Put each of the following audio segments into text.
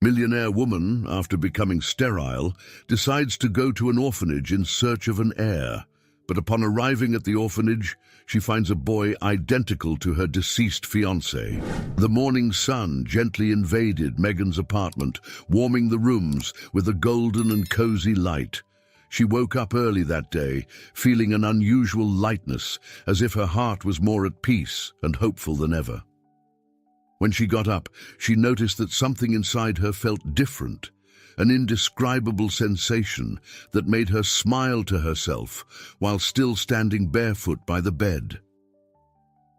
Millionaire woman, after becoming sterile, decides to go to an orphanage in search of an heir. But upon arriving at the orphanage, she finds a boy identical to her deceased fiancé. The morning sun gently invaded Megan's apartment, warming the rooms with a golden and cozy light. She woke up early that day, feeling an unusual lightness, as if her heart was more at peace and hopeful than ever. When she got up, she noticed that something inside her felt different, an indescribable sensation that made her smile to herself while still standing barefoot by the bed.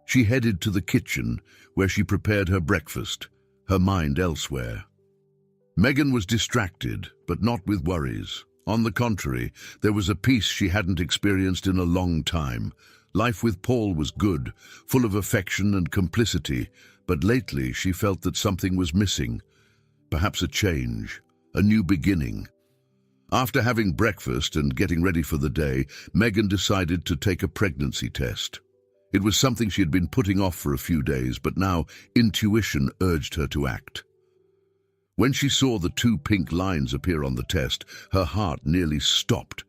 She headed to the kitchen, where she prepared her breakfast, her mind elsewhere. Megan was distracted, but not with worries. On the contrary, there was a peace she hadn't experienced in a long time. Life with Paul was good, full of affection and complicity, but lately she felt that something was missing. Perhaps a change, a new beginning. After having breakfast and getting ready for the day, Megan decided to take a pregnancy test. It was something she had been putting off for a few days, but now intuition urged her to act. When she saw the 2 pink lines appear on the test, her heart nearly stopped.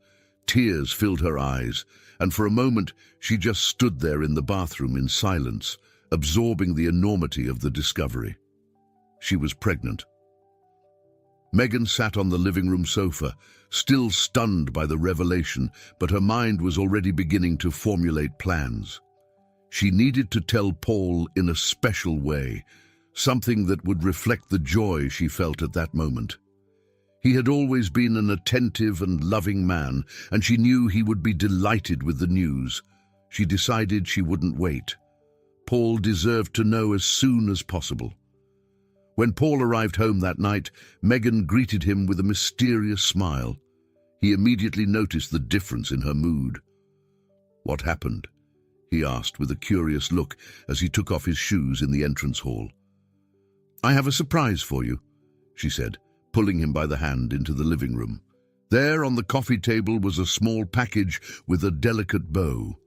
Tears filled her eyes, and for a moment she just stood there in the bathroom in silence, absorbing the enormity of the discovery. She was pregnant. Megan sat on the living room sofa, still stunned by the revelation, but her mind was already beginning to formulate plans. She needed to tell Paul in a special way, something that would reflect the joy she felt at that moment. He had always been an attentive and loving man, and she knew he would be delighted with the news. She decided she wouldn't wait. Paul deserved to know as soon as possible. When Paul arrived home that night, Megan greeted him with a mysterious smile. He immediately noticed the difference in her mood. "What happened?" he asked with a curious look as he took off his shoes in the entrance hall. "I have a surprise for you," she said, pulling him by the hand into the living room. There on the coffee table was a small package with a delicate bow.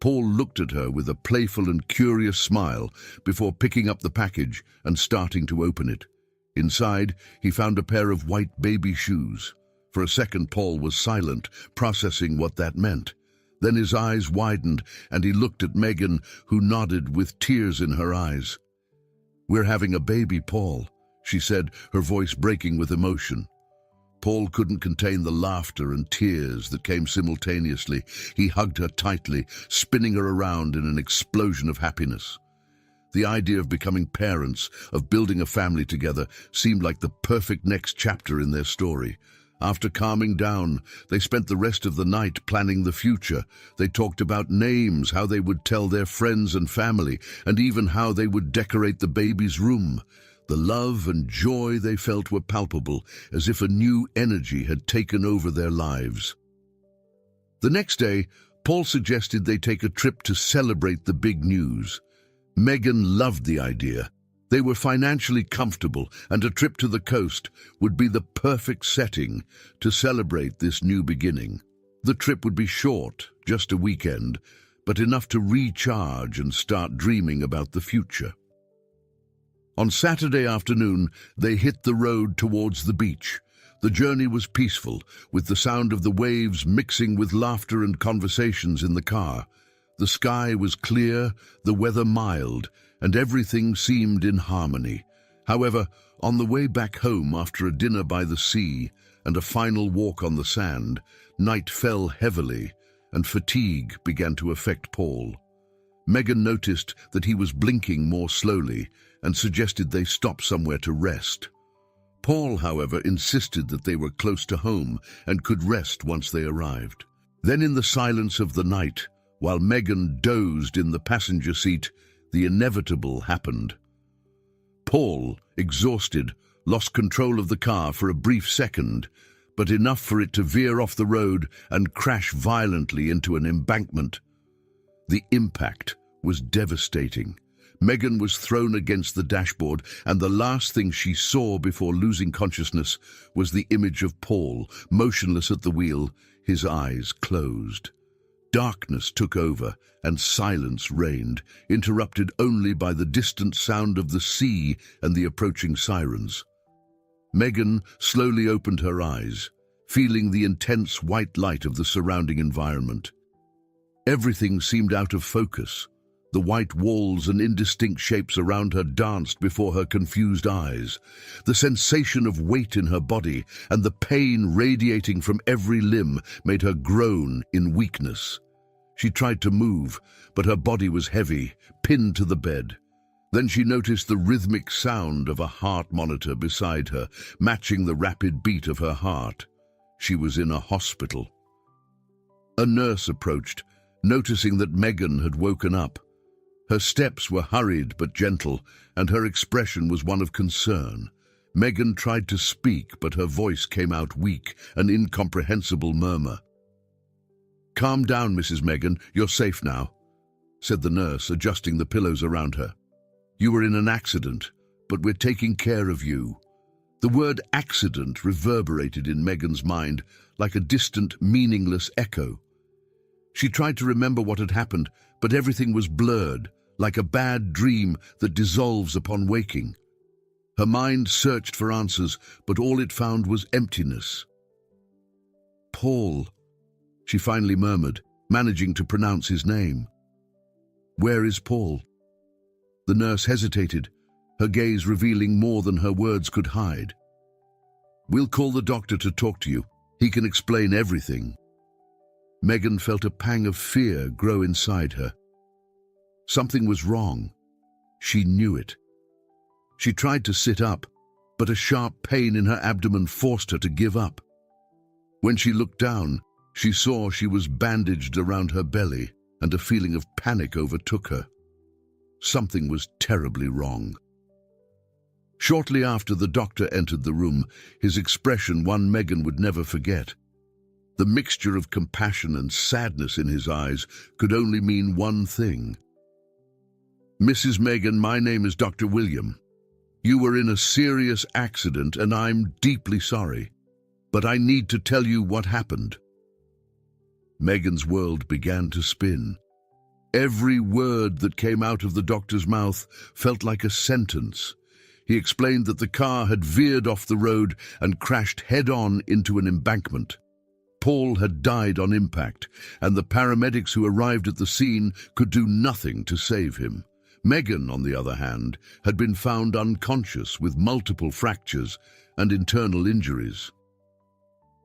Paul looked at her with a playful and curious smile before picking up the package and starting to open it. Inside, he found a pair of white baby shoes. For a second, Paul was silent, processing what that meant. Then his eyes widened, and he looked at Megan, who nodded with tears in her eyes. "We're having a baby, Paul," she said, her voice breaking with emotion. Paul couldn't contain the laughter and tears that came simultaneously. He hugged her tightly, spinning her around in an explosion of happiness. The idea of becoming parents, of building a family together, seemed like the perfect next chapter in their story. After calming down, they spent the rest of the night planning the future. They talked about names, how they would tell their friends and family, and even how they would decorate the baby's room. The love and joy they felt were palpable, as if a new energy had taken over their lives. The next day, Paul suggested they take a trip to celebrate the big news. Megan loved the idea. They were financially comfortable, and a trip to the coast would be the perfect setting to celebrate this new beginning. The trip would be short, just a weekend, but enough to recharge and start dreaming about the future. On Saturday afternoon, they hit the road towards the beach. The journey was peaceful, with the sound of the waves mixing with laughter and conversations in the car. The sky was clear, the weather mild, and everything seemed in harmony. However, on the way back home after a dinner by the sea and a final walk on the sand, night fell heavily, and fatigue began to affect Paul. Megan noticed that he was blinking more slowly and suggested they stop somewhere to rest. Paul, however, insisted that they were close to home and could rest once they arrived. Then in the silence of the night, while Megan dozed in the passenger seat, the inevitable happened. Paul, exhausted, lost control of the car for a brief second, but enough for it to veer off the road and crash violently into an embankment. The impact was devastating. Megan was thrown against the dashboard, and the last thing she saw before losing consciousness was the image of Paul, motionless at the wheel, his eyes closed. Darkness took over, and silence reigned, interrupted only by the distant sound of the sea and the approaching sirens. Megan slowly opened her eyes, feeling the intense white light of the surrounding environment. Everything seemed out of focus. The white walls and indistinct shapes around her danced before her confused eyes. The sensation of weight in her body and the pain radiating from every limb made her groan in weakness. She tried to move, but her body was heavy, pinned to the bed. Then she noticed the rhythmic sound of a heart monitor beside her, matching the rapid beat of her heart. She was in a hospital. A nurse approached, noticing that Megan had woken up. Her steps were hurried but gentle, and her expression was one of concern. Megan tried to speak, but her voice came out weak, an incomprehensible murmur. "Calm down, Mrs. Megan, you're safe now," said the nurse, adjusting the pillows around her. "You were in an accident, but we're taking care of you." The word accident reverberated in Megan's mind like a distant, meaningless echo. She tried to remember what had happened, but everything was blurred, like a bad dream that dissolves upon waking. Her mind searched for answers, but all it found was emptiness. "Paul," she finally murmured, managing to pronounce his name. "Where is Paul?" The nurse hesitated, her gaze revealing more than her words could hide. "We'll call the doctor to talk to you. He can explain everything." Megan felt a pang of fear grow inside her. Something was wrong. She knew it. She tried to sit up, but a sharp pain in her abdomen forced her to give up. When she looked down, she saw she was bandaged around her belly, and a feeling of panic overtook her. Something was terribly wrong. Shortly after the doctor entered the room, his expression one Megan would never forget. The mixture of compassion and sadness in his eyes could only mean one thing. "Mrs. Megan, my name is Dr. William. You were in a serious accident and I'm deeply sorry, but I need to tell you what happened." Megan's world began to spin. Every word that came out of the doctor's mouth felt like a sentence. He explained that the car had veered off the road and crashed head-on into an embankment. Paul had died on impact, and the paramedics who arrived at the scene could do nothing to save him. Megan, on the other hand, had been found unconscious with multiple fractures and internal injuries.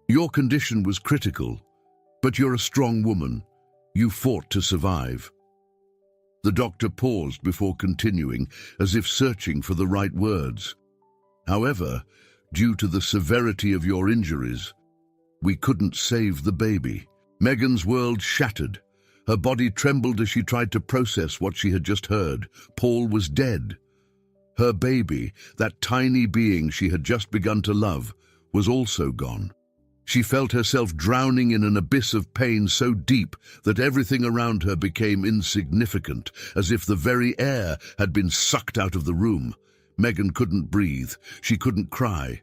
"Your condition was critical, but you're a strong woman. You fought to survive." The doctor paused before continuing, as if searching for the right words. "However, due to the severity of your injuries, we couldn't save the baby." Megan's world shattered. Her body trembled as she tried to process what she had just heard. Paul was dead. Her baby, that tiny being she had just begun to love, was also gone. She felt herself drowning in an abyss of pain so deep that everything around her became insignificant, as if the very air had been sucked out of the room. Megan couldn't breathe. She couldn't cry.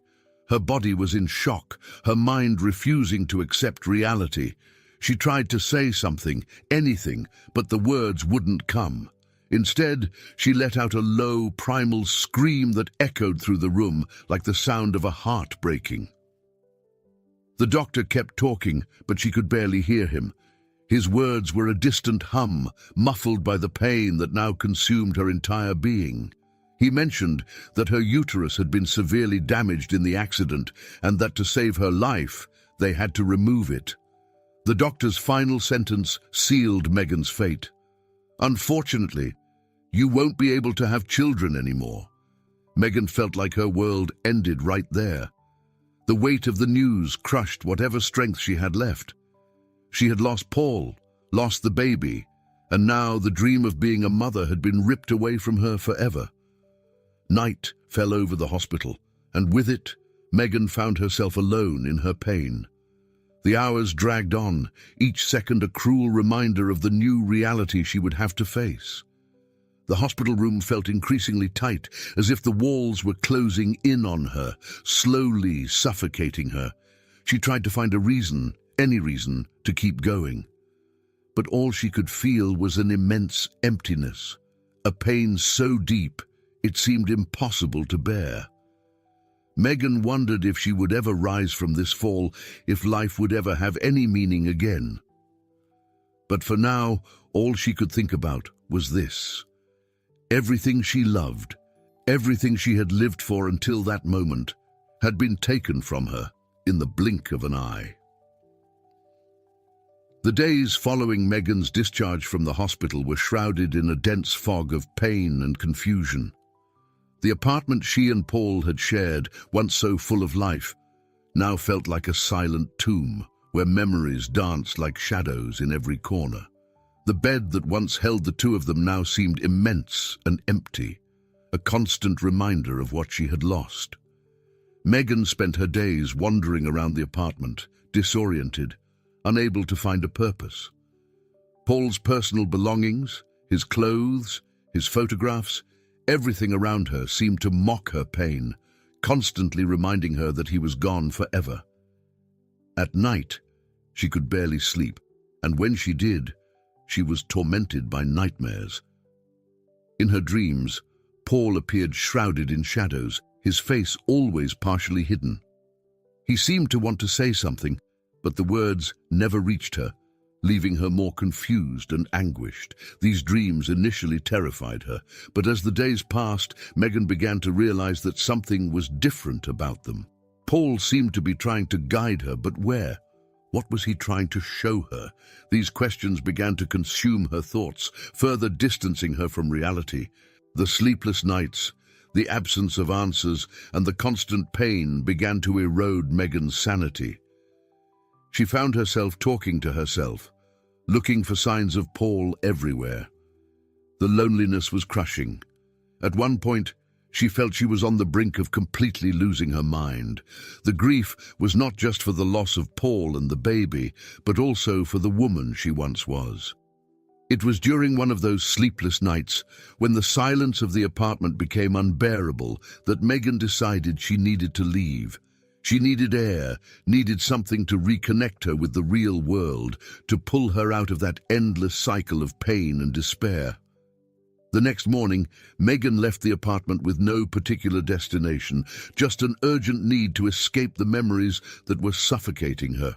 Her body was in shock, her mind refusing to accept reality. She tried to say something, anything, but the words wouldn't come. Instead, she let out a low, primal scream that echoed through the room like the sound of a heart breaking. The doctor kept talking, but she could barely hear him. His words were a distant hum, muffled by the pain that now consumed her entire being. He mentioned that her uterus had been severely damaged in the accident and that to save her life, they had to remove it. The doctor's final sentence sealed Megan's fate. "Unfortunately, you won't be able to have children anymore." Megan felt like her world ended right there. The weight of the news crushed whatever strength she had left. She had lost Paul, lost the baby, and now the dream of being a mother had been ripped away from her forever. Night fell over the hospital, and with it, Megan found herself alone in her pain. The hours dragged on, each second a cruel reminder of the new reality she would have to face. The hospital room felt increasingly tight, as if the walls were closing in on her, slowly suffocating her. She tried to find a reason, any reason, to keep going. But all she could feel was an immense emptiness, a pain so deep it seemed impossible to bear. Megan wondered if she would ever rise from this fall, if life would ever have any meaning again. But for now, all she could think about was this. Everything she loved, everything she had lived for until that moment, had been taken from her in the blink of an eye. The days following Megan's discharge from the hospital were shrouded in a dense fog of pain and confusion. The apartment she and Paul had shared, once so full of life, now felt like a silent tomb where memories danced like shadows in every corner. The bed that once held the two of them now seemed immense and empty, a constant reminder of what she had lost. Megan spent her days wandering around the apartment, disoriented, unable to find a purpose. Paul's personal belongings, his clothes, his photographs, everything around her seemed to mock her pain, constantly reminding her that he was gone forever. At night, she could barely sleep, and when she did, she was tormented by nightmares. In her dreams, Paul appeared shrouded in shadows, his face always partially hidden. He seemed to want to say something, but the words never reached her, leaving her more confused and anguished. These dreams initially terrified her, but as the days passed, Megan began to realize that something was different about them. Paul seemed to be trying to guide her, but where? What was he trying to show her? These questions began to consume her thoughts, further distancing her from reality. The sleepless nights, the absence of answers, and the constant pain began to erode Megan's sanity. She found herself talking to herself, looking for signs of Paul everywhere. The loneliness was crushing. At one point, she felt she was on the brink of completely losing her mind. The grief was not just for the loss of Paul and the baby, but also for the woman she once was. It was during one of those sleepless nights, when the silence of the apartment became unbearable, that Megan decided she needed to leave. She needed air, needed something to reconnect her with the real world, to pull her out of that endless cycle of pain and despair. The next morning, Megan left the apartment with no particular destination, just an urgent need to escape the memories that were suffocating her.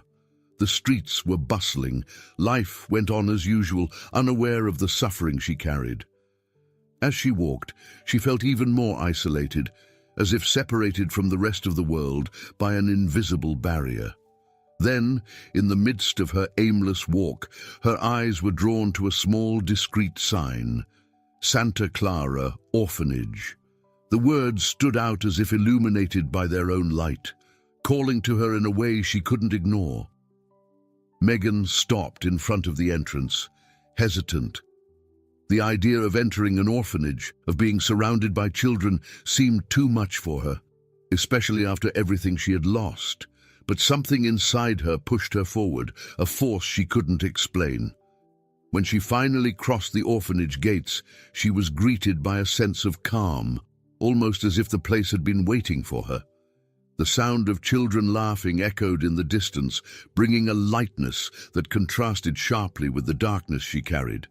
The streets were bustling. Life went on as usual, unaware of the suffering she carried. As she walked, she felt even more isolated, as if separated from the rest of the world by an invisible barrier. Then, in the midst of her aimless walk, her eyes were drawn to a small, discreet sign, Santa Clara Orphanage. The words stood out as if illuminated by their own light, calling to her in a way she couldn't ignore. Megan stopped in front of the entrance, hesitant. The idea of entering an orphanage, of being surrounded by children, seemed too much for her, especially after everything she had lost. But something inside her pushed her forward, a force she couldn't explain. When she finally crossed the orphanage gates, she was greeted by a sense of calm, almost as if the place had been waiting for her. The sound of children laughing echoed in the distance, bringing a lightness that contrasted sharply with the darkness she carried.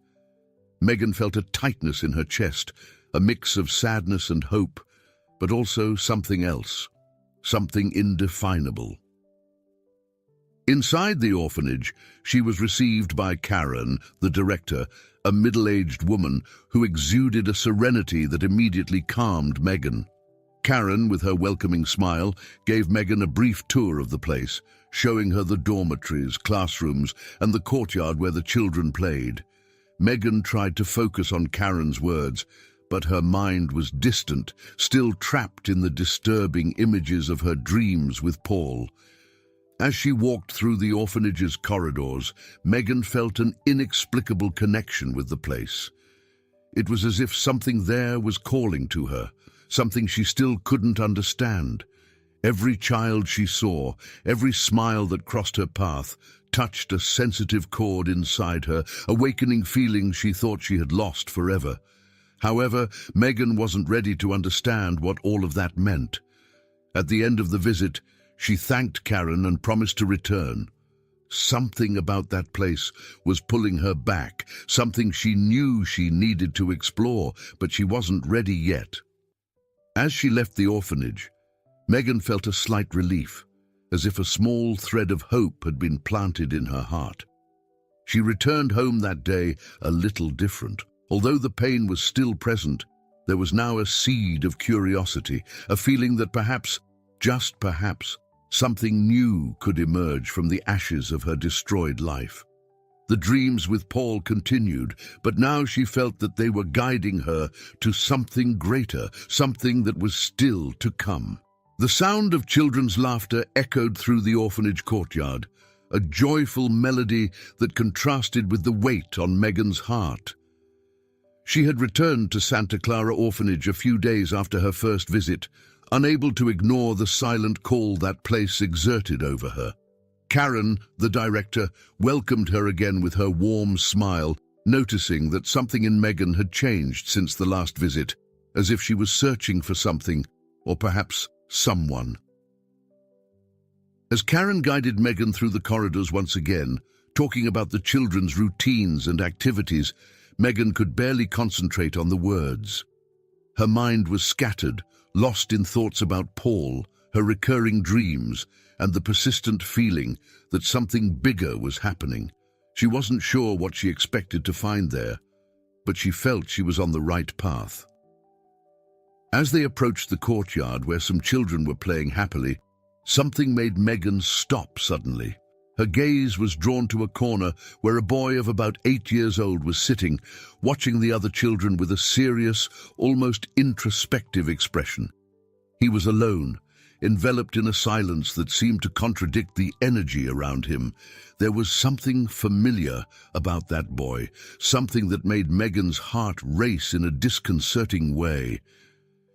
Megan felt a tightness in her chest, a mix of sadness and hope, but also something else, something indefinable. Inside the orphanage, she was received by Karen, the director, a middle-aged woman who exuded a serenity that immediately calmed Megan. Karen, with her welcoming smile, gave Megan a brief tour of the place, showing her the dormitories, classrooms, and the courtyard where the children played. Megan tried to focus on Karen's words, but her mind was distant, still trapped in the disturbing images of her dreams with Paul. As she walked through the orphanage's corridors, Megan felt an inexplicable connection with the place. It was as if something there was calling to her, something she still couldn't understand. Every child she saw, every smile that crossed her path, touched a sensitive chord inside her, awakening feelings she thought she had lost forever. However, Megan wasn't ready to understand what all of that meant. At the end of the visit, she thanked Karen and promised to return. Something about that place was pulling her back, something she knew she needed to explore, but she wasn't ready yet. As she left the orphanage, Megan felt a slight relief, as if a small thread of hope had been planted in her heart. She returned home that day a little different. Although the pain was still present, there was now a seed of curiosity, a feeling that perhaps, just perhaps, something new could emerge from the ashes of her destroyed life. The dreams with Paul continued, but now she felt that they were guiding her to something greater, something that was still to come. The sound of children's laughter echoed through the orphanage courtyard, a joyful melody that contrasted with the weight on Megan's heart. She had returned to Santa Clara Orphanage a few days after her first visit, unable to ignore the silent call that place exerted over her. Karen, the director, welcomed her again with her warm smile, noticing that something in Megan had changed since the last visit, as if she was searching for something, or perhaps someone. As Karen guided Megan through the corridors once again, talking about the children's routines and activities, Megan could barely concentrate on the words. Her mind was scattered, lost in thoughts about Paul, her recurring dreams, and the persistent feeling that something bigger was happening. She wasn't sure what she expected to find there, but she felt she was on the right path. As they approached the courtyard where some children were playing happily, something made Megan stop suddenly. Her gaze was drawn to a corner where a boy of about 8 years old was sitting, watching the other children with a serious, almost introspective expression. He was alone, enveloped in a silence that seemed to contradict the energy around him. There was something familiar about that boy, something that made Megan's heart race in a disconcerting way.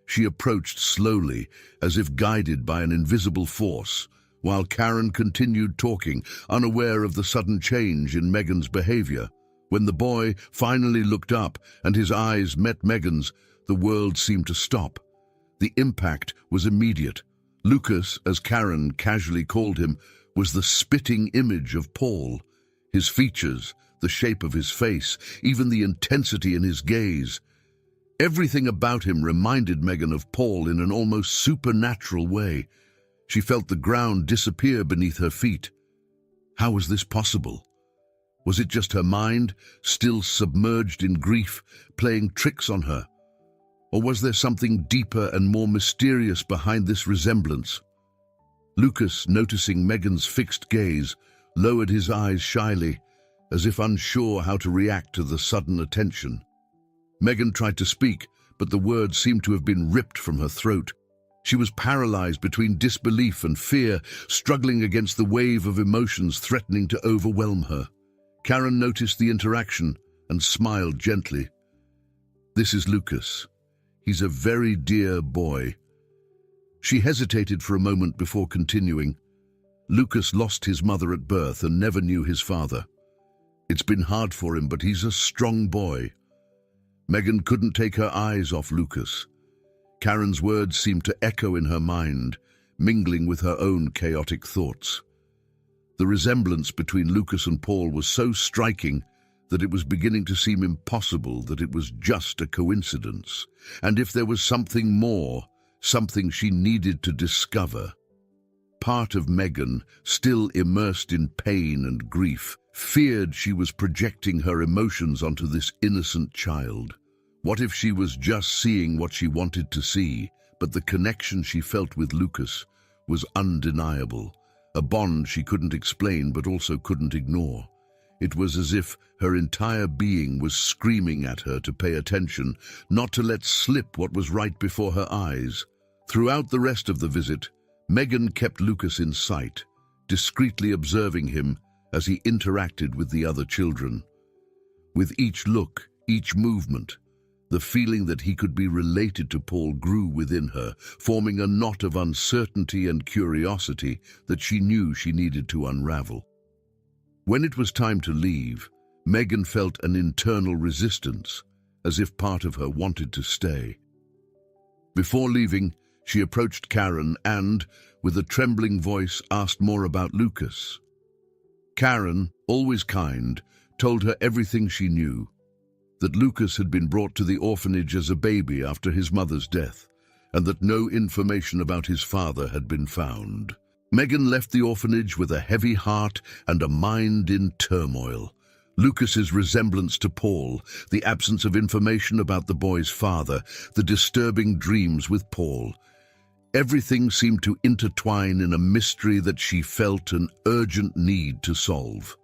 She approached slowly, as if guided by an invisible force, while Karen continued talking, unaware of the sudden change in Megan's behavior. When the boy finally looked up and his eyes met Megan's, the world seemed to stop. The impact was immediate. Lucas, as Karen casually called him, was the spitting image of Paul. His features, the shape of his face, even the intensity in his gaze. Everything about him reminded Megan of Paul in an almost supernatural way. She felt the ground disappear beneath her feet. How was this possible? Was it just her mind, still submerged in grief, playing tricks on her? Or was there something deeper and more mysterious behind this resemblance? Lucas, noticing Megan's fixed gaze, lowered his eyes shyly, as if unsure how to react to the sudden attention. Megan tried to speak, but the words seemed to have been ripped from her throat. She was paralyzed between disbelief and fear, struggling against the wave of emotions threatening to overwhelm her. Karen noticed the interaction and smiled gently. "This is Lucas. He's a very dear boy." She hesitated for a moment before continuing. "Lucas lost his mother at birth and never knew his father. It's been hard for him, but he's a strong boy." Megan couldn't take her eyes off Lucas. Karen's words seemed to echo in her mind, mingling with her own chaotic thoughts. The resemblance between Lucas and Paul was so striking that it was beginning to seem impossible that it was just a coincidence. And if there was something more, something she needed to discover. Part of Megan, still immersed in pain and grief, feared she was projecting her emotions onto this innocent child. What if she was just seeing what she wanted to see, but the connection she felt with Lucas was undeniable, a bond she couldn't explain but also couldn't ignore. It was as if her entire being was screaming at her to pay attention, not to let slip what was right before her eyes. Throughout the rest of the visit, Megan kept Lucas in sight, discreetly observing him as he interacted with the other children. With each look, each movement, the feeling that he could be related to Paul grew within her, forming a knot of uncertainty and curiosity that she knew she needed to unravel. When it was time to leave, Megan felt an internal resistance, as if part of her wanted to stay. Before leaving, she approached Karen and, with a trembling voice, asked more about Lucas. Karen, always kind, told her everything she knew, that Lucas had been brought to the orphanage as a baby after his mother's death, and that no information about his father had been found. Megan left the orphanage with a heavy heart and a mind in turmoil. Lucas's resemblance to Paul, the absence of information about the boy's father, the disturbing dreams with Paul. Everything seemed to intertwine in a mystery that she felt an urgent need to solve.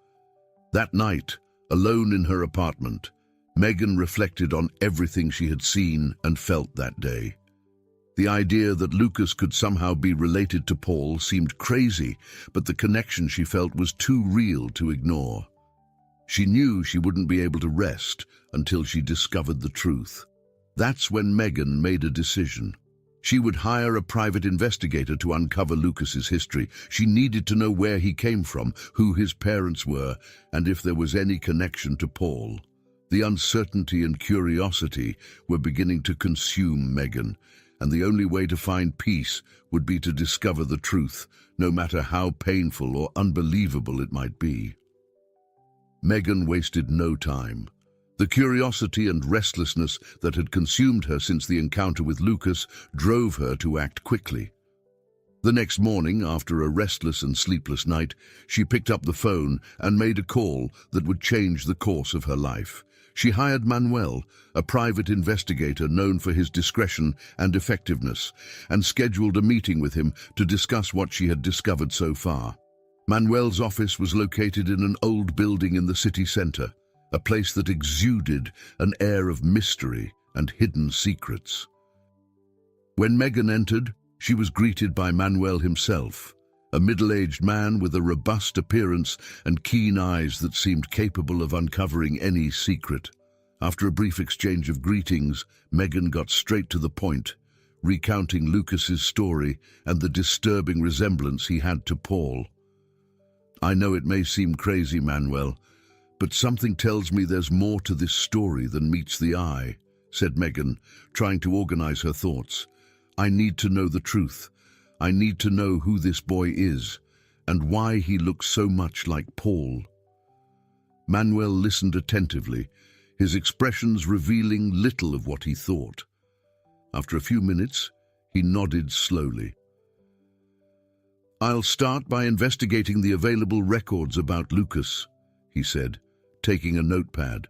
That night, alone in her apartment, Megan reflected on everything she had seen and felt that day. The idea that Lucas could somehow be related to Paul seemed crazy, but the connection she felt was too real to ignore. She knew she wouldn't be able to rest until she discovered the truth. That's when Megan made a decision. She would hire a private investigator to uncover Lucas's history. She needed to know where he came from, who his parents were, and if there was any connection to Paul. The uncertainty and curiosity were beginning to consume Megan, and the only way to find peace would be to discover the truth, no matter how painful or unbelievable it might be. Megan wasted no time. The curiosity and restlessness that had consumed her since the encounter with Lucas drove her to act quickly. The next morning, after a restless and sleepless night, she picked up the phone and made a call that would change the course of her life. She hired Manuel, a private investigator known for his discretion and effectiveness, and scheduled a meeting with him to discuss what she had discovered so far. Manuel's office was located in an old building in the city center, a place that exuded an air of mystery and hidden secrets. When Megan entered, she was greeted by Manuel himself, a middle-aged man with a robust appearance and keen eyes that seemed capable of uncovering any secret. After a brief exchange of greetings, Megan got straight to the point, recounting Lucas's story and the disturbing resemblance he had to Paul. "I know it may seem crazy, Manuel, but something tells me there's more to this story than meets the eye," said Megan, trying to organize her thoughts. "I need to know the truth. I need to know who this boy is, and why he looks so much like Paul." Manuel listened attentively, his expressions revealing little of what he thought. After a few minutes, he nodded slowly. "I'll start by investigating the available records about Lucas," he said, taking a notepad.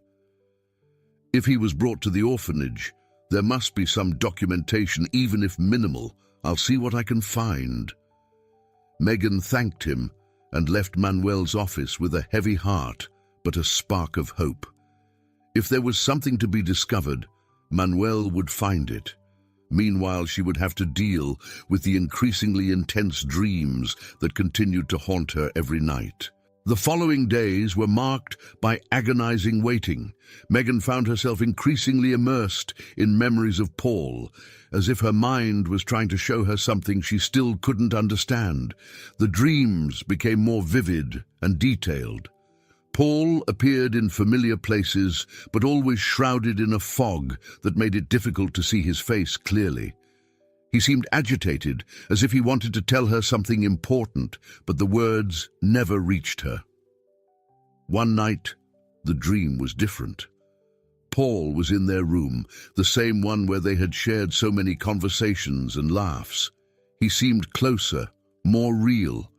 "If he was brought to the orphanage, there must be some documentation, even if minimal. I'll see what I can find." Megan thanked him and left Manuel's office with a heavy heart, but a spark of hope. If there was something to be discovered, Manuel would find it. Meanwhile, she would have to deal with the increasingly intense dreams that continued to haunt her every night. The following days were marked by agonizing waiting. Megan found herself increasingly immersed in memories of Paul, as if her mind was trying to show her something she still couldn't understand. The dreams became more vivid and detailed. Paul appeared in familiar places, but always shrouded in a fog that made it difficult to see his face clearly. He seemed agitated, as if he wanted to tell her something important, but the words never reached her. One night, the dream was different. Paul was in their room, the same one where they had shared so many conversations and laughs. He seemed closer, more real.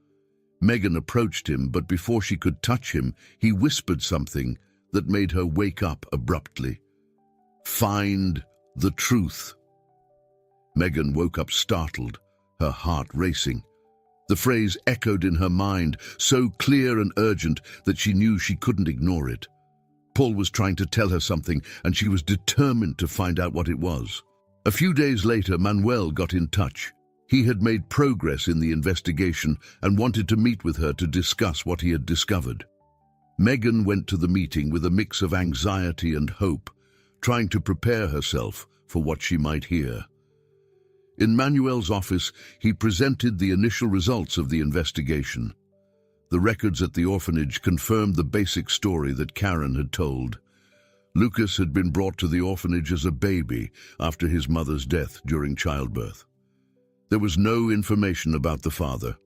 Megan approached him, but before she could touch him, he whispered something that made her wake up abruptly. "Find the truth." Megan woke up startled, her heart racing. The phrase echoed in her mind, so clear and urgent that she knew she couldn't ignore it. Paul was trying to tell her something, and she was determined to find out what it was. A few days later, Manuel got in touch. He had made progress in the investigation and wanted to meet with her to discuss what he had discovered. Megan went to the meeting with a mix of anxiety and hope, trying to prepare herself for what she might hear. In Manuel's office, he presented the initial results of the investigation. The records at the orphanage confirmed the basic story that Karen had told. Lucas had been brought to the orphanage as a baby after his mother's death during childbirth. There was no information about the father,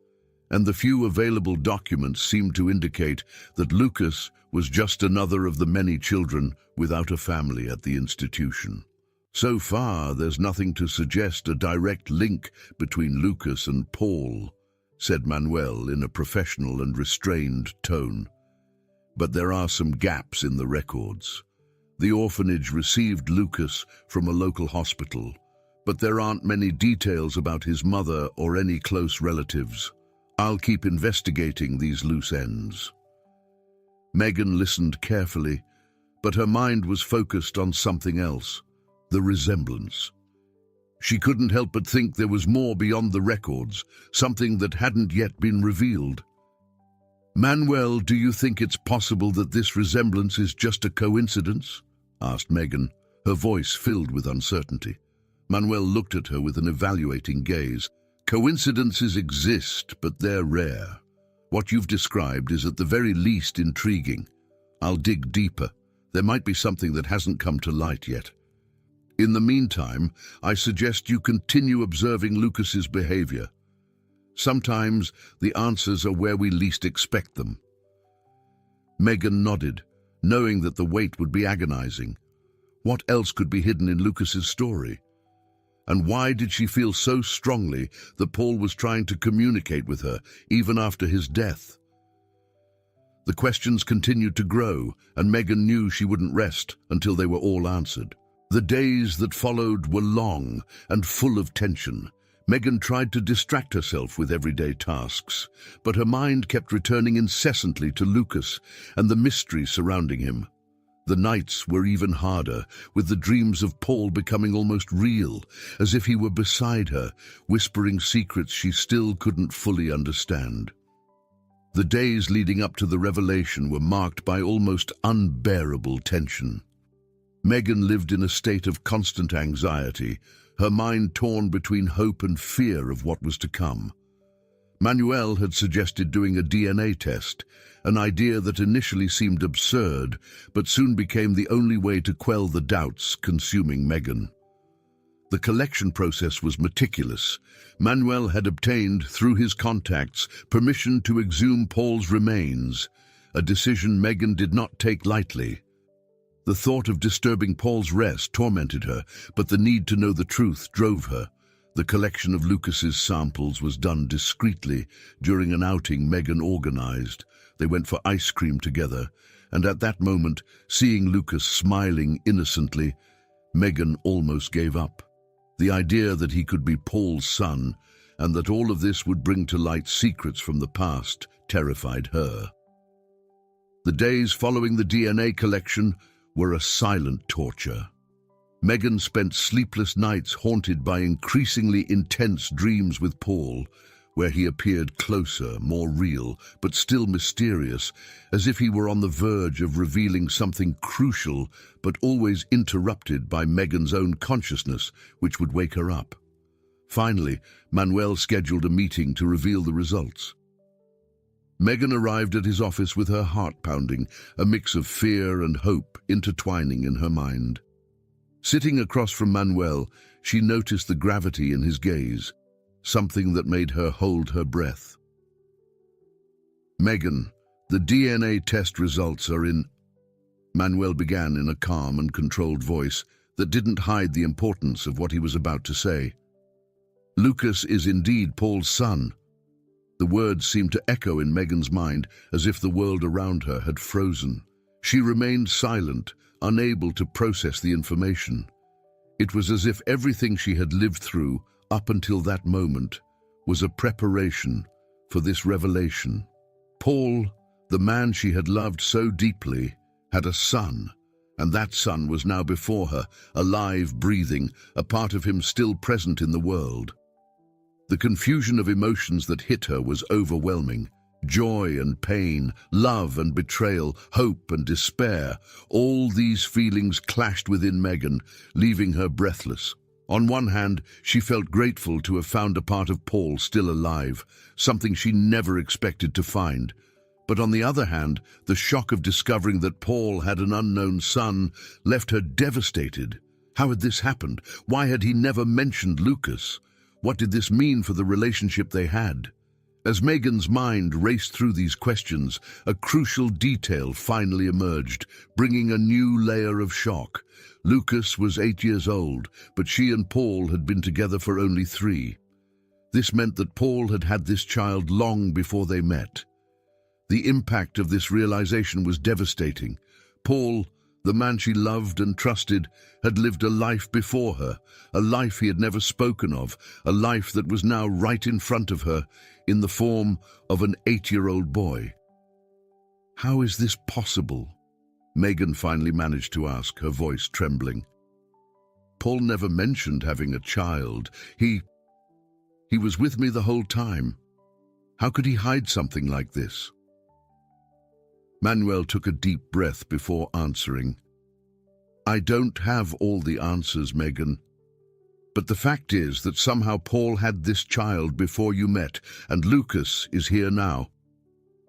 and the few available documents seemed to indicate that Lucas was just another of the many children without a family at the institution. So far, there's nothing to suggest a direct link between Lucas and Paul, said Manuel in a professional and restrained tone. But there are some gaps in the records. The orphanage received Lucas from a local hospital, but there aren't many details about his mother or any close relatives. I'll keep investigating these loose ends. Megan listened carefully, but her mind was focused on something else, the resemblance. She couldn't help but think there was more beyond the records, something that hadn't yet been revealed. Manuel, do you think it's possible that this resemblance is just a coincidence? Asked Megan, her voice filled with uncertainty. Manuel looked at her with an evaluating gaze. Coincidences exist, but they're rare. What you've described is at the very least intriguing. I'll dig deeper. There might be something that hasn't come to light yet. In the meantime, I suggest you continue observing Lucas's behavior. Sometimes the answers are where we least expect them. Megan nodded, knowing that the wait would be agonizing. What else could be hidden in Lucas's story? And why did she feel so strongly that Paul was trying to communicate with her, even after his death? The questions continued to grow, and Megan knew she wouldn't rest until they were all answered. The days that followed were long and full of tension. Megan tried to distract herself with everyday tasks, but her mind kept returning incessantly to Lucas and the mystery surrounding him. The nights were even harder, with the dreams of Paul becoming almost real, as if he were beside her, whispering secrets she still couldn't fully understand. The days leading up to the revelation were marked by almost unbearable tension. Megan lived in a state of constant anxiety, her mind torn between hope and fear of what was to come. Manuel had suggested doing a DNA test, an idea that initially seemed absurd, but soon became the only way to quell the doubts consuming Megan. The collection process was meticulous. Manuel had obtained, through his contacts, permission to exhume Paul's remains, a decision Megan did not take lightly. The thought of disturbing Paul's rest tormented her, but the need to know the truth drove her. The collection of Lucas's samples was done discreetly during an outing Megan organized. They went for ice cream together, and at that moment, seeing Lucas smiling innocently, Megan almost gave up. The idea that he could be Paul's son, and that all of this would bring to light secrets from the past, terrified her. The days following the DNA collection were a silent torture. Megan spent sleepless nights haunted by increasingly intense dreams with Paul, where he appeared closer, more real, but still mysterious, as if he were on the verge of revealing something crucial, but always interrupted by Megan's own consciousness, which would wake her up. Finally, Manuel scheduled a meeting to reveal the results. Megan arrived at his office with her heart pounding, a mix of fear and hope intertwining in her mind. Sitting across from Manuel, she noticed the gravity in his gaze, something that made her hold her breath. Megan, the DNA test results are in... Manuel began in a calm and controlled voice that didn't hide the importance of what he was about to say. Lucas is indeed Paul's son. The words seemed to echo in Megan's mind as if the world around her had frozen. She remained silent, unable to process the information. It was as if everything she had lived through up until that moment was a preparation for this revelation. Paul, the man she had loved so deeply, had a son, and that son was now before her, alive, breathing, a part of him still present in the world. The confusion of emotions that hit her was overwhelming. Joy and pain, love and betrayal, hope and despair, all these feelings clashed within Megan, leaving her breathless. On one hand, she felt grateful to have found a part of Paul still alive, something she never expected to find. But on the other hand, the shock of discovering that Paul had an unknown son left her devastated. How had this happened? Why had he never mentioned Lucas? What did this mean for the relationship they had? As Megan's mind raced through these questions, a crucial detail finally emerged, bringing a new layer of shock. Lucas was 8 years old, but she and Paul had been together for only 3. This meant that Paul had had this child long before they met. The impact of this realization was devastating. Paul, the man she loved and trusted, had lived a life before her, a life he had never spoken of, a life that was now right in front of her, in the form of an 8-year-old boy. "How is this possible?" Megan finally managed to ask, her voice trembling. "Paul never mentioned having a child. He was with me the whole time. How could he hide something like this?" Manuel took a deep breath before answering. "I don't have all the answers, Megan. But the fact is that somehow Paul had this child before you met, and Lucas is here now.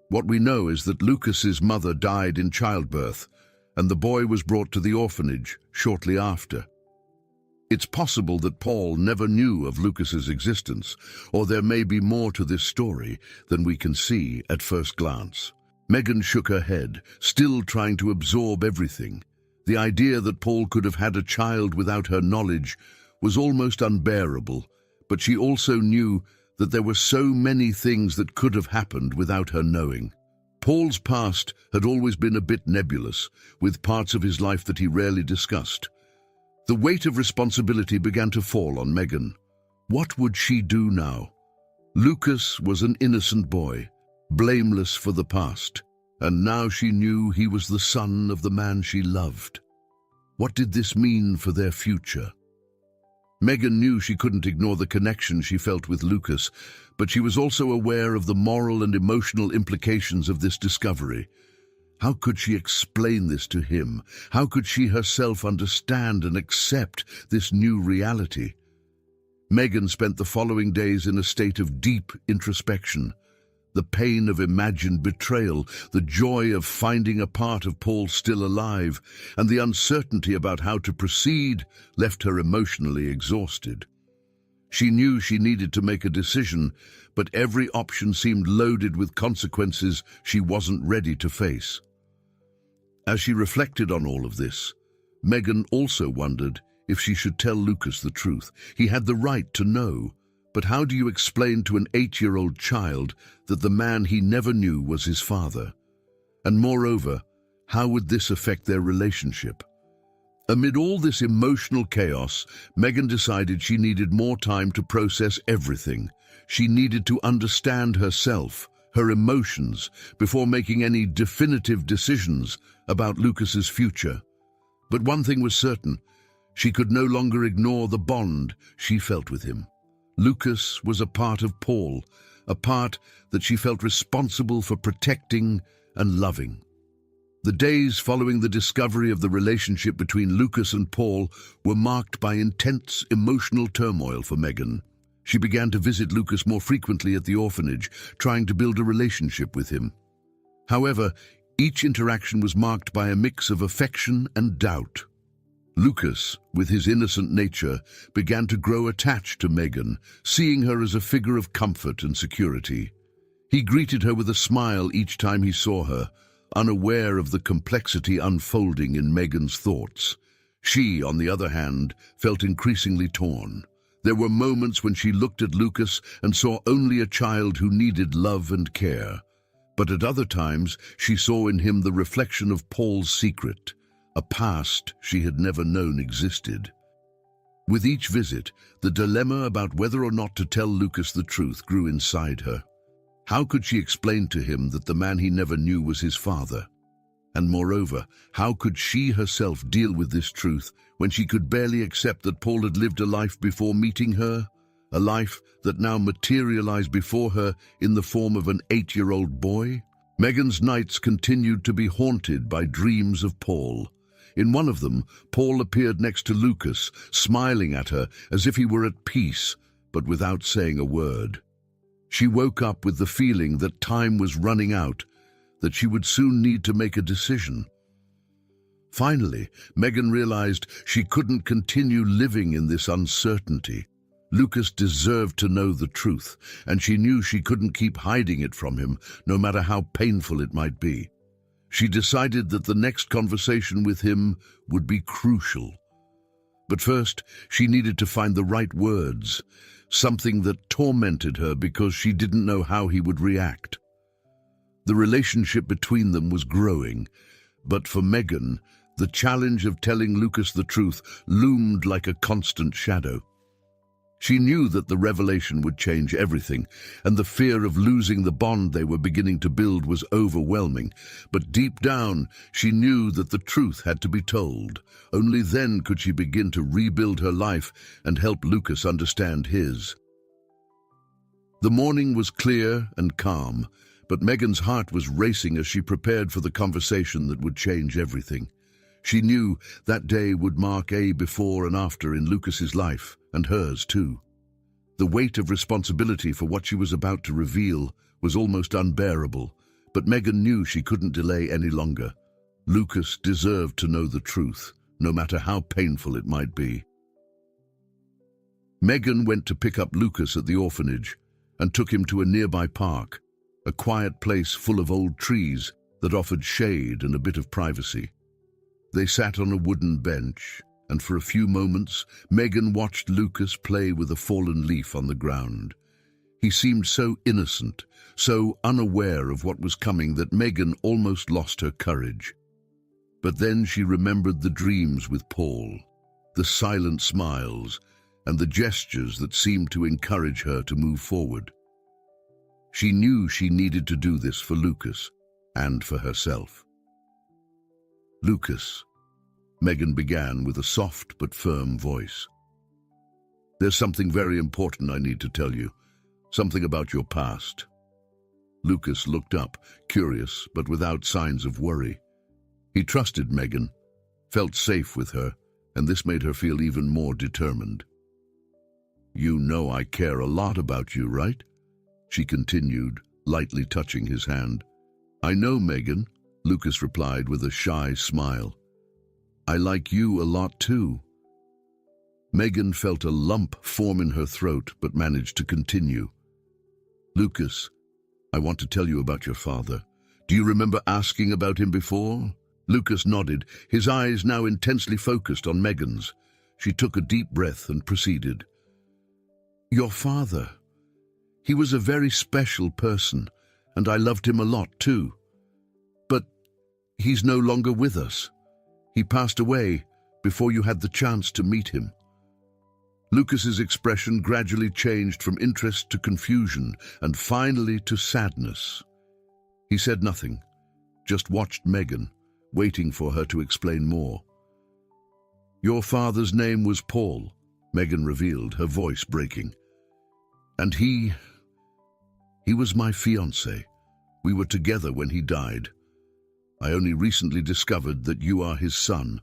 What we know is that Lucas's mother died in childbirth, and the boy was brought to the orphanage shortly after. It's possible that Paul never knew of Lucas's existence, or there may be more to this story than we can see at first glance." Megan shook her head, still trying to absorb everything. The idea that Paul could have had a child without her knowledge was almost unbearable, but she also knew that there were so many things that could have happened without her knowing. Paul's past had always been a bit nebulous, with parts of his life that he rarely discussed. The weight of responsibility began to fall on Megan. What would she do now? Lucas was an innocent boy, blameless for the past, and now she knew he was the son of the man she loved. What did this mean for their future? Megan knew she couldn't ignore the connection she felt with Lucas, but she was also aware of the moral and emotional implications of this discovery. How could she explain this to him? How could she herself understand and accept this new reality? Megan spent the following days in a state of deep introspection. The pain of imagined betrayal, the joy of finding a part of Paul still alive, and the uncertainty about how to proceed left her emotionally exhausted. She knew she needed to make a decision, but every option seemed loaded with consequences she wasn't ready to face. As she reflected on all of this, Megan also wondered if she should tell Lucas the truth. He had the right to know. But how do you explain to an 8-year-old child that the man he never knew was his father? And moreover, how would this affect their relationship? Amid all this emotional chaos, Megan decided she needed more time to process everything. She needed to understand herself, her emotions, before making any definitive decisions about Lucas's future. But one thing was certain: she could no longer ignore the bond she felt with him. Lucas was a part of Paul, a part that she felt responsible for protecting and loving. The days following the discovery of the relationship between Lucas and Paul were marked by intense emotional turmoil for Megan. She began to visit Lucas more frequently at the orphanage, trying to build a relationship with him. However, each interaction was marked by a mix of affection and doubt. Lucas, with his innocent nature, began to grow attached to Megan, seeing her as a figure of comfort and security. He greeted her with a smile each time he saw her, unaware of the complexity unfolding in Megan's thoughts. She, on the other hand, felt increasingly torn. There were moments when she looked at Lucas and saw only a child who needed love and care. But at other times, she saw in him the reflection of Paul's secret, a past she had never known existed. With each visit, the dilemma about whether or not to tell Lucas the truth grew inside her. How could she explain to him that the man he never knew was his father? And moreover, how could she herself deal with this truth when she could barely accept that Paul had lived a life before meeting her? A life that now materialized before her in the form of an 8-year-old boy? Megan's nights continued to be haunted by dreams of Paul. In one of them, Paul appeared next to Lucas, smiling at her as if he were at peace, but without saying a word. She woke up with the feeling that time was running out, that she would soon need to make a decision. Finally, Megan realized she couldn't continue living in this uncertainty. Lucas deserved to know the truth, and she knew she couldn't keep hiding it from him, no matter how painful it might be. She decided that the next conversation with him would be crucial. But first, she needed to find the right words, something that tormented her because she didn't know how he would react. The relationship between them was growing, but for Megan, the challenge of telling Lucas the truth loomed like a constant shadow. She knew that the revelation would change everything, and the fear of losing the bond they were beginning to build was overwhelming. But deep down, she knew that the truth had to be told. Only then could she begin to rebuild her life and help Lucas understand his. The morning was clear and calm, but Megan's heart was racing as she prepared for the conversation that would change everything. She knew that day would mark a before and after in Lucas's life, and hers too. The weight of responsibility for what she was about to reveal was almost unbearable, but Megan knew she couldn't delay any longer. Lucas deserved to know the truth, no matter how painful it might be. Megan went to pick up Lucas at the orphanage and took him to a nearby park, a quiet place full of old trees that offered shade and a bit of privacy. They sat on a wooden bench, and for a few moments, Megan watched Lucas play with a fallen leaf on the ground. He seemed so innocent, so unaware of what was coming that Megan almost lost her courage. But then she remembered the dreams with Paul, the silent smiles, and the gestures that seemed to encourage her to move forward. She knew she needed to do this for Lucas and for herself. "Lucas," Megan began with a soft but firm voice. "There's something very important I need to tell you, something about your past." Lucas looked up, curious but without signs of worry. He trusted Megan, felt safe with her, and this made her feel even more determined. "You know I care a lot about you, right?" she continued, lightly touching his hand. "I know, Megan," Lucas replied with a shy smile. "I like you a lot too." Megan felt a lump form in her throat but managed to continue. "Lucas, I want to tell you about your father. Do you remember asking about him before?" Lucas nodded, his eyes now intensely focused on Megan's. She took a deep breath and proceeded. "Your father. He was a very special person, and I loved him a lot too. But he's no longer with us. He passed away before you had the chance to meet him." Lucas's expression gradually changed from interest to confusion and finally to sadness. He said nothing, just watched Megan, waiting for her to explain more. "Your father's name was Paul," Megan revealed, her voice breaking. "And he was my fiancé. We were together when he died. I only recently discovered that you are his son,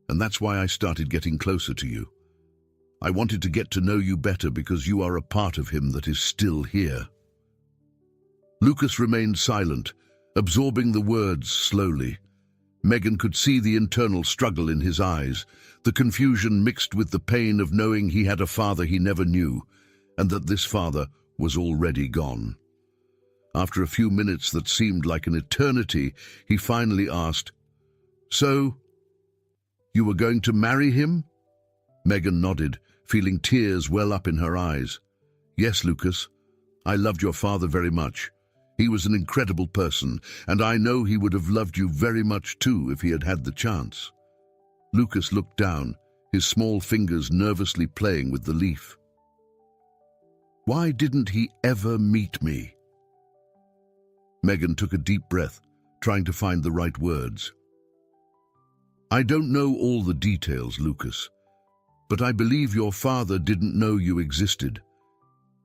and that's why I started getting closer to you. I wanted to get to know you better because you are a part of him that is still here." Lucas remained silent, absorbing the words slowly. Megan could see the internal struggle in his eyes, the confusion mixed with the pain of knowing he had a father he never knew, and that this father was already gone. After a few minutes that seemed like an eternity, he finally asked, "So, you were going to marry him?" Megan nodded, feeling tears well up in her eyes. "Yes, Lucas. I loved your father very much. He was an incredible person, and I know he would have loved you very much too if he had had the chance." Lucas looked down, his small fingers nervously playing with the leaf. "Why didn't he ever meet me?" Megan took a deep breath, trying to find the right words. "I don't know all the details, Lucas, but I believe your father didn't know you existed.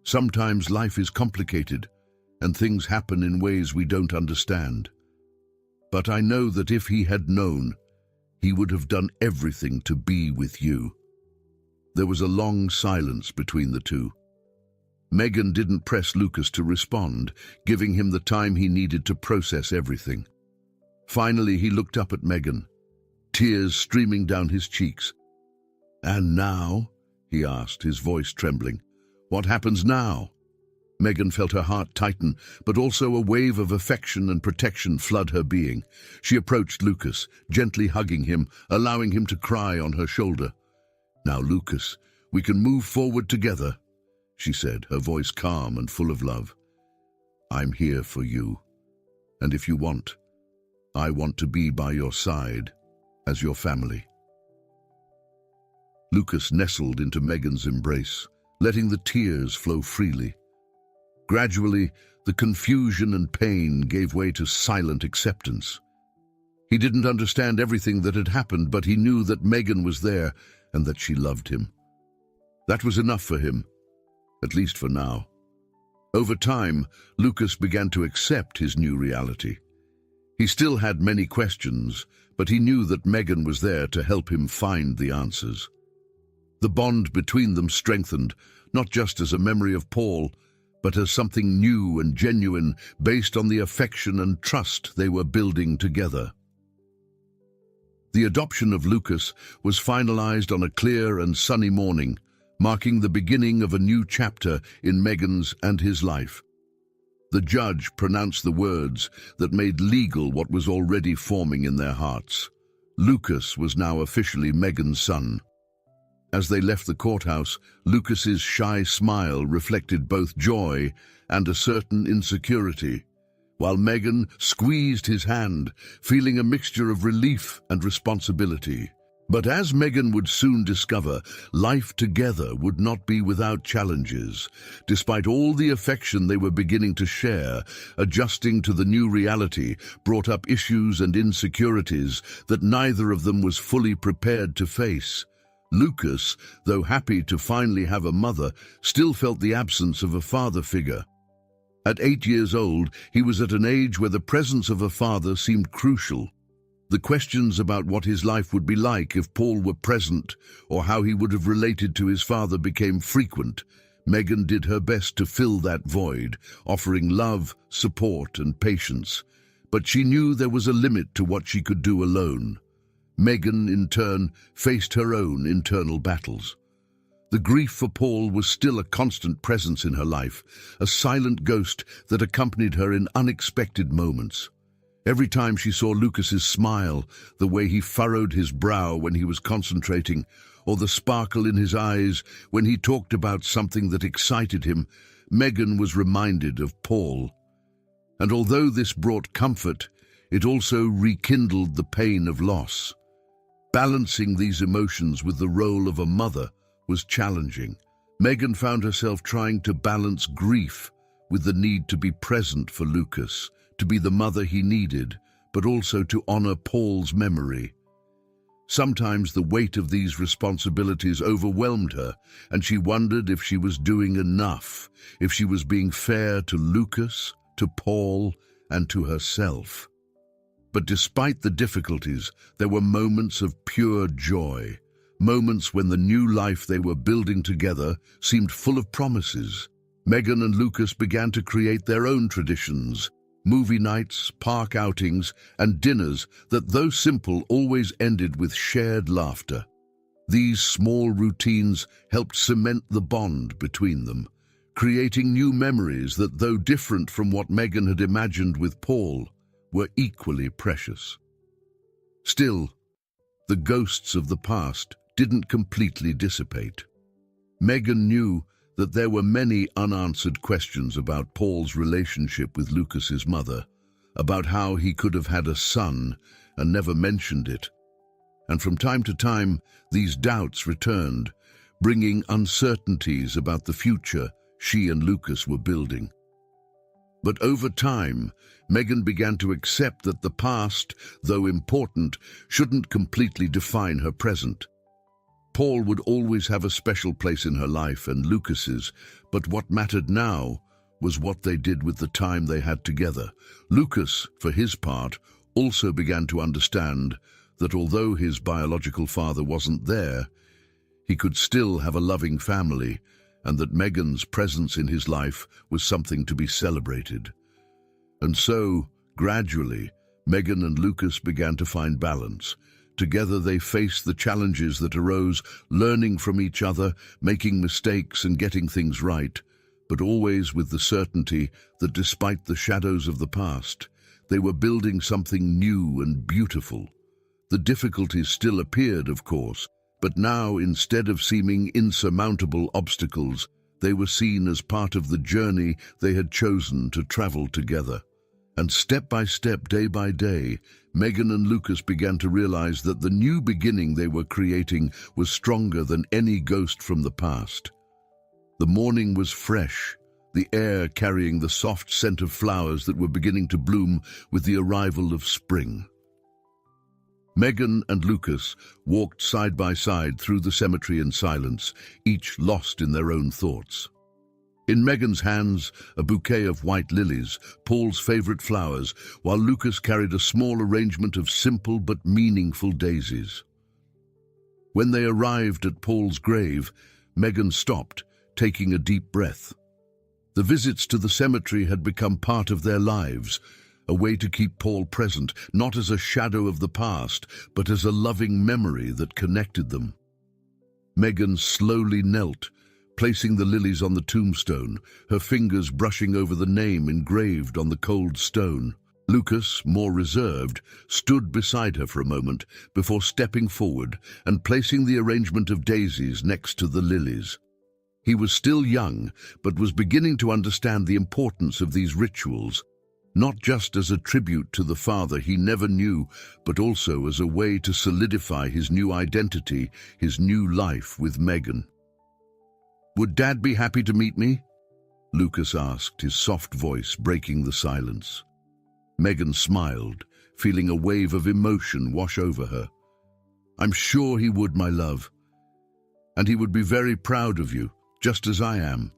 Sometimes life is complicated, and things happen in ways we don't understand. But I know that if he had known, he would have done everything to be with you." There was a long silence between the two. Megan didn't press Lucas to respond, giving him the time he needed to process everything. Finally, he looked up at Megan, tears streaming down his cheeks. "And now," he asked, his voice trembling. "What happens now?" Megan felt her heart tighten, but also a wave of affection and protection flood her being. She approached Lucas, gently hugging him, allowing him to cry on her shoulder. "Now, Lucas, we can move forward together," she said, her voice calm and full of love. "I'm here for you, and if you want, I want to be by your side as your family." Lucas nestled into Megan's embrace, letting the tears flow freely. Gradually, the confusion and pain gave way to silent acceptance. He didn't understand everything that had happened, but he knew that Megan was there and that she loved him. That was enough for him, at least for now. Over time, Lucas began to accept his new reality. He still had many questions, but he knew that Megan was there to help him find the answers. The bond between them strengthened, not just as a memory of Paul, but as something new and genuine based on the affection and trust they were building together. The adoption of Lucas was finalized on a clear and sunny morning, marking the beginning of a new chapter in Megan's and his life. The judge pronounced the words that made legal what was already forming in their hearts. Lucas was now officially Megan's son. As they left the courthouse, Lucas's shy smile reflected both joy and a certain insecurity, while Megan squeezed his hand, feeling a mixture of relief and responsibility. But as Megan would soon discover, life together would not be without challenges. Despite all the affection they were beginning to share, adjusting to the new reality brought up issues and insecurities that neither of them was fully prepared to face. Lucas, though happy to finally have a mother, still felt the absence of a father figure. At 8 years old, he was at an age where the presence of a father seemed crucial. The questions about what his life would be like if Paul were present, or how he would have related to his father, became frequent. Megan did her best to fill that void, offering love, support, and patience. But she knew there was a limit to what she could do alone. Megan, in turn, faced her own internal battles. The grief for Paul was still a constant presence in her life, a silent ghost that accompanied her in unexpected moments. Every time she saw Lucas's smile, the way he furrowed his brow when he was concentrating, or the sparkle in his eyes when he talked about something that excited him, Megan was reminded of Paul. And although this brought comfort, it also rekindled the pain of loss. Balancing these emotions with the role of a mother was challenging. Megan found herself trying to balance grief with the need to be present for Lucas, to be the mother he needed, but also to honor Paul's memory. Sometimes the weight of these responsibilities overwhelmed her, and she wondered if she was doing enough, if she was being fair to Lucas, to Paul, and to herself. But despite the difficulties, there were moments of pure joy, moments when the new life they were building together seemed full of promises. Megan and Lucas began to create their own traditions, movie nights, park outings, and dinners that, though simple, always ended with shared laughter. These small routines helped cement the bond between them, creating new memories that, though different from what Megan had imagined with Paul, were equally precious. Still, the ghosts of the past didn't completely dissipate. Megan knew that there were many unanswered questions about Paul's relationship with Lucas's mother, about how he could have had a son and never mentioned it. And from time to time, these doubts returned, bringing uncertainties about the future she and Lucas were building. But over time, Megan began to accept that the past, though important, shouldn't completely define her present. Paul would always have a special place in her life and Lucas's, but what mattered now was what they did with the time they had together. Lucas, for his part, also began to understand that although his biological father wasn't there, he could still have a loving family, and that Megan's presence in his life was something to be celebrated. And so, gradually, Megan and Lucas began to find balance, Together they faced the challenges that arose, learning from each other, making mistakes and getting things right, but always with the certainty that despite the shadows of the past, they were building something new and beautiful. The difficulties still appeared, of course, but now, instead of seeming insurmountable obstacles, they were seen as part of the journey they had chosen to travel together. And step by step, day by day, Megan and Lucas began to realize that the new beginning they were creating was stronger than any ghost from the past. The morning was fresh, the air carrying the soft scent of flowers that were beginning to bloom with the arrival of spring. Megan and Lucas walked side by side through the cemetery in silence, each lost in their own thoughts. In Megan's hands, a bouquet of white lilies, Paul's favorite flowers, while Lucas carried a small arrangement of simple but meaningful daisies. When they arrived at Paul's grave, Megan stopped, taking a deep breath. The visits to the cemetery had become part of their lives, a way to keep Paul present, not as a shadow of the past, but as a loving memory that connected them. Megan slowly knelt, placing the lilies on the tombstone, her fingers brushing over the name engraved on the cold stone. Lucas, more reserved, stood beside her for a moment before stepping forward and placing the arrangement of daisies next to the lilies. He was still young, but was beginning to understand the importance of these rituals, not just as a tribute to the father he never knew, but also as a way to solidify his new identity, his new life with Megan. "Would Dad be happy to meet me?" Lucas asked, his soft voice breaking the silence. Megan smiled, feeling a wave of emotion wash over her. "I'm sure he would, my love. And he would be very proud of you, just as I am."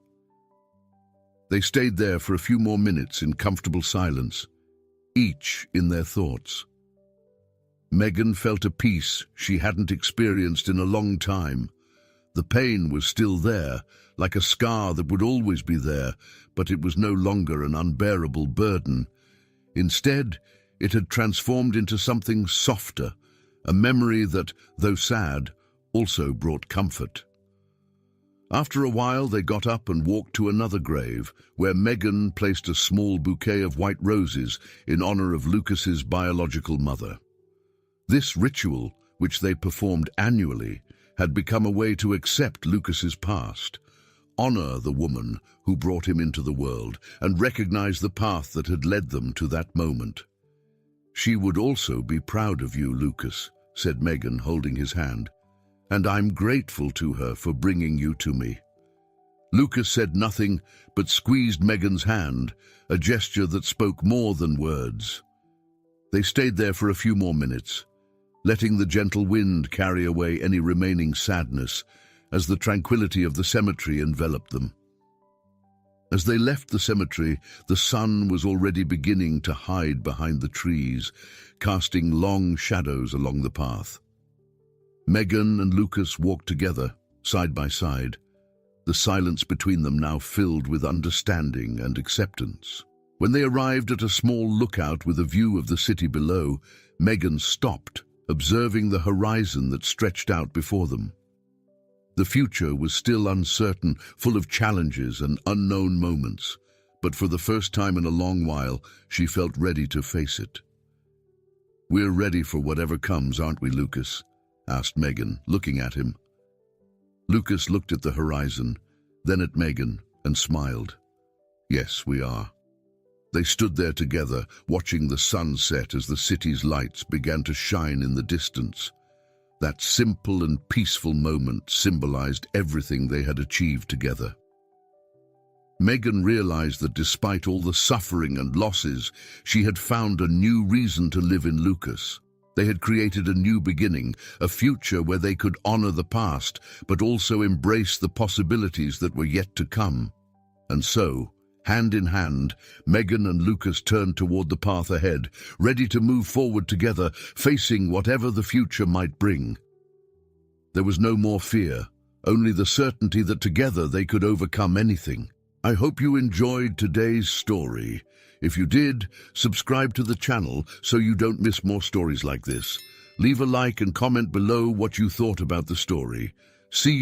They stayed there for a few more minutes in comfortable silence, each in their thoughts. Megan felt a peace she hadn't experienced in a long time. The pain was still there, like a scar that would always be there, but it was no longer an unbearable burden. Instead, it had transformed into something softer, a memory that, though sad, also brought comfort. After a while, they got up and walked to another grave, where Megan placed a small bouquet of white roses in honor of Lucas's biological mother. This ritual, which they performed annually, had become a way to accept Lucas's past, honor the woman who brought him into the world, and recognize the path that had led them to that moment. "She would also be proud of you, Lucas," said Megan, holding his hand. "And I'm grateful to her for bringing you to me." Lucas said nothing, but squeezed Megan's hand, a gesture that spoke more than words. They stayed there for a few more minutes, letting the gentle wind carry away any remaining sadness as the tranquility of the cemetery enveloped them. As they left the cemetery, the sun was already beginning to hide behind the trees, casting long shadows along the path. Megan and Lucas walked together, side by side, the silence between them now filled with understanding and acceptance. When they arrived at a small lookout with a view of the city below, Megan stopped, observing the horizon that stretched out before them. The future was still uncertain, full of challenges and unknown moments, but for the first time in a long while, she felt ready to face it. "We're ready for whatever comes, aren't we, Lucas?" asked Megan, looking at him. Lucas looked at the horizon, then at Megan, and smiled. "Yes, we are." They stood there together, watching the sun set as the city's lights began to shine in the distance. That simple and peaceful moment symbolized everything they had achieved together. Megan realized that despite all the suffering and losses, she had found a new reason to live in Lucas. They had created a new beginning, a future where they could honor the past, but also embrace the possibilities that were yet to come. And so, hand in hand, Megan and Lucas turned toward the path ahead, ready to move forward together, facing whatever the future might bring. There was no more fear, only the certainty that together they could overcome anything. I hope you enjoyed today's story. If you did, subscribe to the channel so you don't miss more stories like this. Leave a like and comment below what you thought about the story. See you